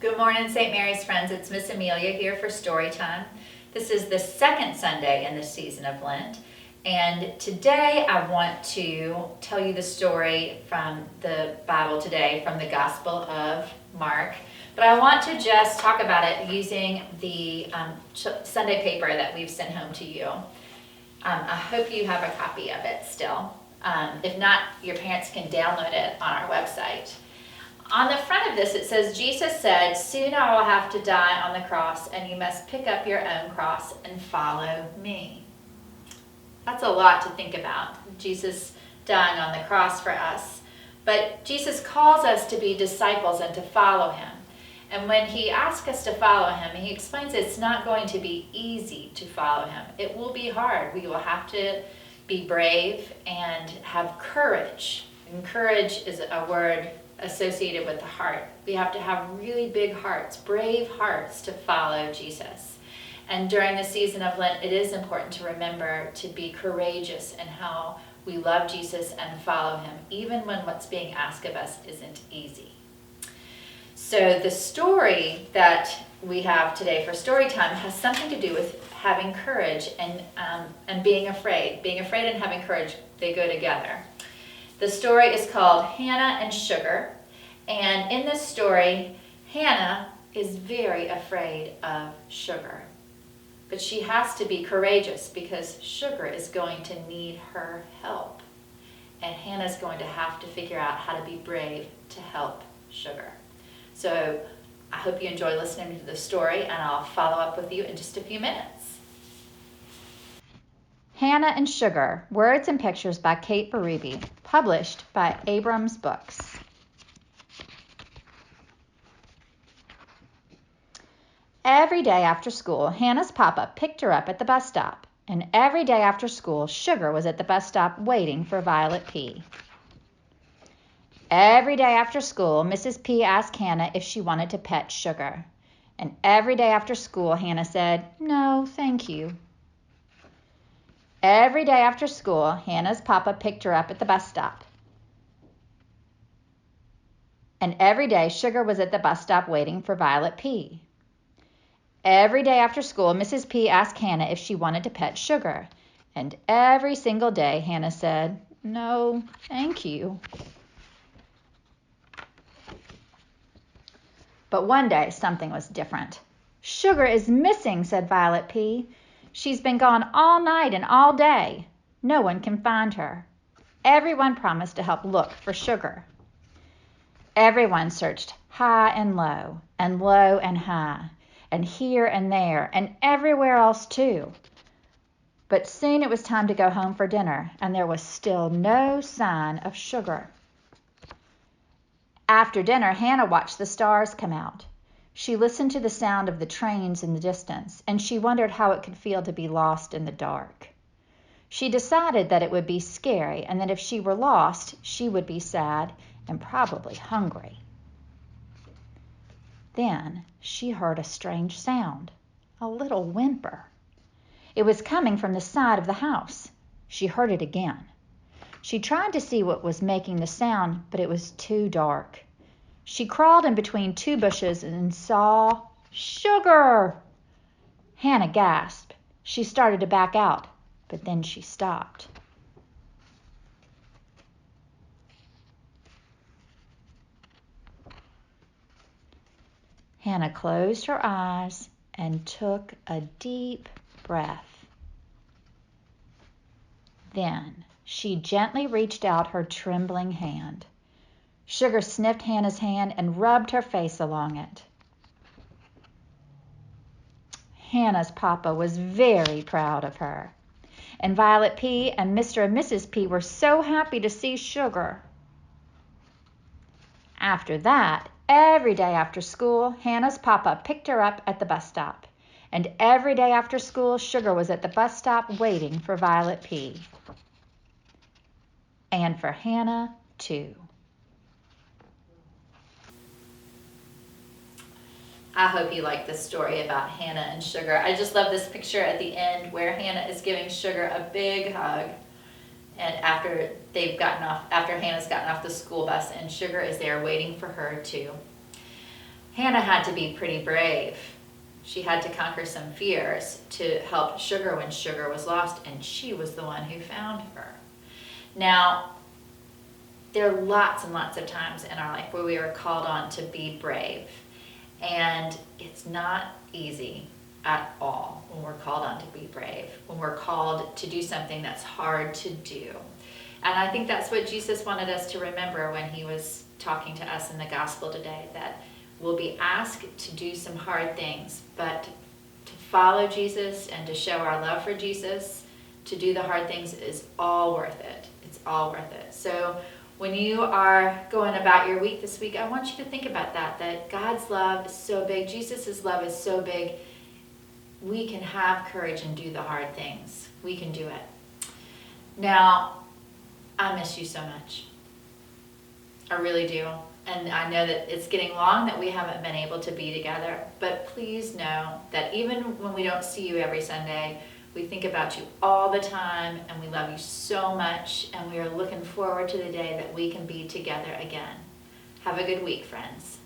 Good morning, St. Mary's friends. It's Miss Amelia here for Story Time. This is the second Sunday in the season of Lent. And today I want to tell you the story from the Bible today, from the Gospel of Mark. But I want to just talk about it using the Sunday paper that we've sent home to you. I hope you have a copy of it still. If not, your parents can download it on our website. On the front of this, it says, Jesus said, "Soon I will have to die on the cross, and you must pick up your own cross and follow me." That's a lot to think about, Jesus dying on the cross for us. But Jesus calls us to be disciples and to follow him. And when he asks us to follow him, he explains it's not going to be easy to follow him. It will be hard. We will have to be brave and have courage. And courage is a word associated with the heart. We have to have really big hearts, brave hearts to follow Jesus. And during the season of Lent, it is important to remember to be courageous in how we love Jesus and follow him, even when what's being asked of us isn't easy. So the story that we have today for story time has something to do with having courage and being afraid. Being afraid and having courage, they go together. The story is called Hannah and Sugar, and in this story, Hannah is very afraid of sugar. But she has to be courageous because sugar is going to need her help. And Hannah's going to have to figure out how to be brave to help sugar. So I hope you enjoy listening to the story, and I'll follow up with you in just a few minutes. Hannah and Sugar, Words and Pictures by Kate Berube, published by Abrams Books. Every day after school, Hannah's papa picked her up at the bus stop, and every day after school, Sugar was at the bus stop waiting for Violet P. Every day after school, Mrs. P asked Hannah if she wanted to pet Sugar, and every day after school, Hannah said, "No, thank you." Every day after school, Hannah's papa picked her up at the bus stop. And every day, Sugar was at the bus stop waiting for Violet P. Every day after school, Mrs. P asked Hannah if she wanted to pet Sugar. And every single day, Hannah said, "No, thank you." But one day, something was different. "Sugar is missing," said Violet P. "She's been gone all night and all day. No one can find her." Everyone promised to help look for Sugar. Everyone searched high and low and high, and here and there, and everywhere else too. But soon it was time to go home for dinner, and there was still no sign of Sugar. After dinner, Hannah watched the stars come out. She listened to the sound of the trains in the distance, and she wondered how it could feel to be lost in the dark. She decided that it would be scary, and that if she were lost, she would be sad and probably hungry. Then she heard a strange sound, a little whimper. It was coming from the side of the house. She heard it again. She tried to see what was making the sound, but it was too dark. She crawled in between two bushes and saw Sugar. Hannah gasped. She started to back out, but then she stopped. Hannah closed her eyes and took a deep breath. Then she gently reached out her trembling hand. Sugar sniffed Hannah's hand and rubbed her face along it. Hannah's papa was very proud of her, and Violet P. and Mr. and Mrs. P. were so happy to see Sugar. After that, every day after school, Hannah's papa picked her up at the bus stop, and every day after school, Sugar was at the bus stop waiting for Violet P. And for Hannah, too. I hope you like this story about Hannah and Sugar. I just love this picture at the end where Hannah is giving Sugar a big hug. And after Hannah's gotten off the school bus, and Sugar is there waiting for her too. Hannah had to be pretty brave. She had to conquer some fears to help Sugar when Sugar was lost, and she was the one who found her. Now, there are lots and lots of times in our life where we are called on to be brave. And it's not easy at all when we're called on to be brave, when we're called to do something that's hard to do. And I think that's what Jesus wanted us to remember when he was talking to us in the gospel today, that we'll be asked to do some hard things, but to follow Jesus and to show our love for Jesus, to do the hard things is all worth it. It's all worth it. So when you are going about your week this week, I want you to think about that God's love is so big, Jesus' love is so big, we can have courage and do the hard things. We can do it. Now, I miss you so much. I really do. And I know that it's getting long that we haven't been able to be together, but please know that even when we don't see you every Sunday, we think about you all the time, and we love you so much, and we are looking forward to the day that we can be together again. Have a good week, friends.